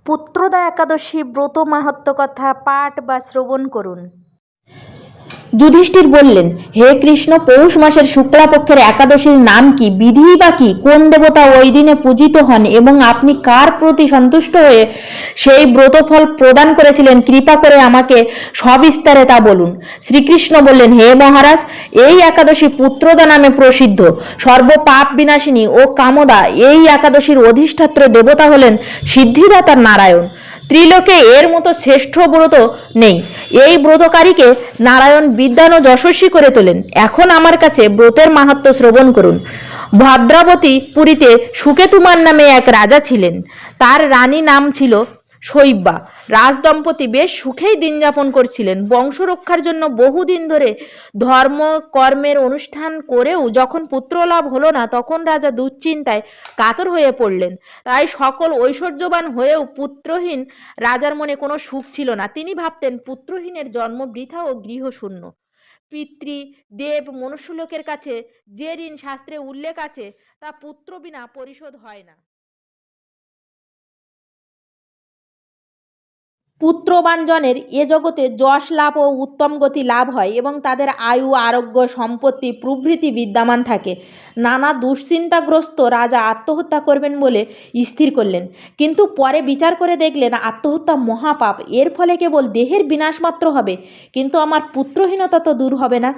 পুত্রদা একাদশী ব্রত মাহাত্ম্য কথা পাঠ বা শ্রবণ করুন। যুধিষ্ঠির বললেন, হে কৃষ্ণ, পৌষ মাসের শুক্লাপক্ষের একাদশীর নাম কি, বিধিই বা কি, কোন দেবতা ওই দিনে পূজিত হন এবং আপনি কার প্রতি সন্তুষ্ট হয়ে সেই ব্রতফল প্রদান করেছিলেন, কৃপা করে আমাকে সবিস্তারে তা বলুন। শ্রীকৃষ্ণ বললেন, হে মহারাজ, এই একাদশী পুত্রদা নামে প্রসিদ্ধ। সর্বপাপ বিনাশিনী ও কামদা এই একাদশীর অধিষ্ঠাত্র দেবতা হলেন সিদ্ধিদাতা নারায়ণ। ত্রিলোকে এর মতো শ্রেষ্ঠ ব্রত নেই। এই ব্রতকারীকে নারায়ণ বিদ্বান ও যশস্বী করে তোলেন। এখন আমার কাছে ব্রতের মাহাত্ম্য শ্রবণ করুন। ভদ্রাবতী পুরীতে সুকেতুমান নামে এক রাজা ছিলেন। তার রানী নাম ছিল শৈব্যা। রাজদম্পতি বেশ সুখেই দিন যাপন করছিলেন। বংশরক্ষার জন্য বহুদিন ধরে ধর্ম কর্মের অনুষ্ঠান করেও যখন পুত্রলাভ হলো না, তখন রাজা দুশ্চিন্তায় কাতর হয়ে পড়লেন। তাই সকল ঐশ্বর্যবান হয়েও পুত্রহীন রাজার মনে কোনো সুখ ছিল না। তিনি ভাবতেন, পুত্রহীনের জন্ম বৃথা ও গৃহশূন্য। পিতৃ দেব মনুষ্যলোকের কাছে যে ঋণ শাস্ত্রে উল্লেখ আছে, তা পুত্র বিনা পরিশোধ হয় না। পুত্রবান জনের এ জগতে যশ লাভ ও উত্তম গতি লাভ হয় এবং তাদের আয়ু আরোগ্য সম্পত্তি প্রভৃতি বিদ্যমান থাকে। নানা দুশ্চিন্তাগ্রস্ত রাজা আত্মহত্যা করবেন বলে স্থির করলেন, কিন্তু পরে বিচার করে দেখলেন আত্মহত্যা মহাপাপ। এর ফলে কেবল দেহের বিনাশ মাত্র হবে, কিন্তু আমার পুত্রহীনতা তো দূর হবে না।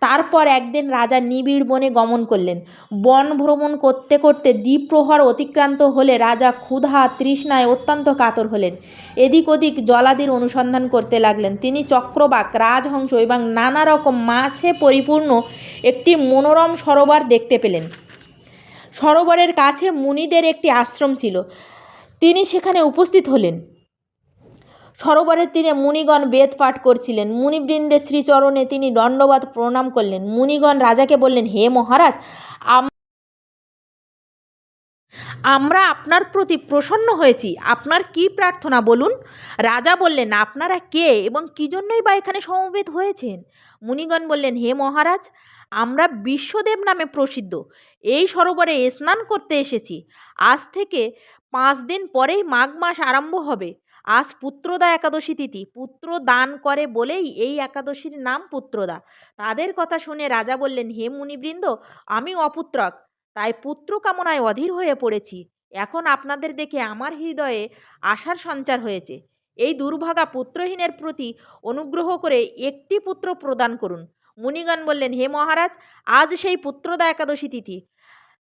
তারপর একদিন রাজা নিবিড় বনে গমন করলেন। বন ভ্রমণ করতে করতে দ্বিপ্রহর অতিক্রান্ত হলে রাজা ক্ষুধা তৃষ্ণায় অত্যন্ত কাতর হলেন। এদিক ওদিক জলাদির অনুসন্ধান করতে লাগলেন। তিনি চক্রবাক, রাজহংস এবং নানা রকম মাছে পরিপূর্ণ একটি মনোরম সরোবর দেখতে পেলেন। সরোবরের কাছে মুনিদের একটি আশ্রম ছিল। তিনি সেখানে উপস্থিত হলেন। সরোবরের তীরে মুনিগণ বেদ পাঠ করছিলেন। মুনিবৃন্দের শ্রীচরণে তিনি দণ্ডবত প্রণাম করলেন। মুনিগণ রাজাকে বললেন, হে মহারাজ, আমরা আপনার প্রতি প্রসন্ন হয়েছি। আপনার কি প্রার্থনা বলুন। রাজা বললেন, আপনারা কে এবং কি জন্যই বা এখানে সমবেত হয়েছেন। মুনিগণ বললেন, হে মহারাজ, আমরা বিশ্বদেব নামে প্রসিদ্ধ এই সরোবরে স্নান করতে এসেছি। আজ থেকে 5 দিন পরেই মাঘ মাস আরম্ভ হবে। আজ পুত্রদা একাদশী তিথি। পুত্র দান করে বলেই এই একাদশীর নাম পুত্রদা। তাদের কথা শুনে রাজা বললেন, হে মুনিবৃন্দ, আমি অপুত্রক, তাই পুত্র কামনায় অধীর হয়ে পড়েছি। এখন আপনাদের দেখে আমার হৃদয়ে আশার সঞ্চার হয়েছে। এই দুর্ভাগা পুত্রহীনের প্রতি অনুগ্রহ করে একটি পুত্র প্রদান করুন। মুনিগণ বললেন, হে মহারাজ, আজ সেই পুত্রদা একাদশী তিথি,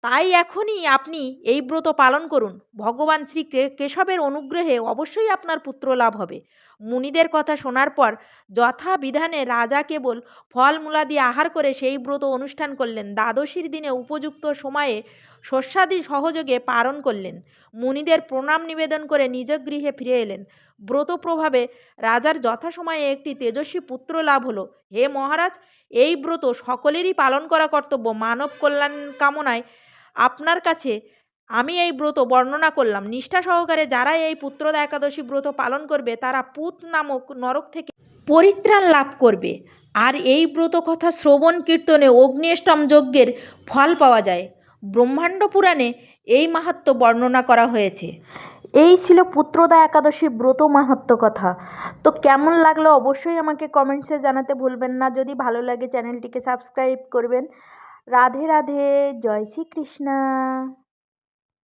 তাই এখনই আপনি এই ব্রত পালন করুন। ভগবান শ্রী কেশবের অনুগ্রহে অবশ্যই আপনার পুত্র লাভ হবে। মুনিদের কথা শোনার পর যথাবিধানে রাজা কেবল ফলমূলাদি আহার করে সেই ব্রত অনুষ্ঠান করলেন। দ্বাদশীর দিনে উপযুক্ত সময়ে শস্যাদি সহযোগে পালন করলেন। মুনিদের প্রণাম নিবেদন করে নিজ গৃহে ফিরে এলেন। ব্রত প্রভাবে রাজার যথাসময়ে একটি তেজস্বী পুত্র লাভ হলো। হে মহারাজ, এই ব্রত সকলেরই পালন করা কর্তব্য। মানব কল্যাণ কামনায় আপনার কাছে আমি এই ব্রত বর্ণনা করলাম। নিষ্ঠা সহকারে যারা এই পুত্রদা একাদশী ব্রত পালন করবে, তারা পুত নামক নরক থেকে পরিত্রাণ লাভ করবে। আর এই ব্রত কথা শ্রবণ কীর্তনে অগ্নিষ্টম যজ্ঞের ফল পাওয়া যায়। ব্রহ্মাণ্ড পুরাণে এই মাহাত্ম্য বর্ণনা করা হয়েছে। এই ছিল পুত্রদা একাদশী ব্রত মাহাত্ম্য কথা। তো কেমন লাগলো অবশ্যই আমাকে কমেন্টসে জানাতে ভুলবেন না। যদি ভালো লাগে চ্যানেলটিকে সাবস্ক্রাইব করবেন। রাধে রাধে, জয় শ্রীকৃষ্ণ।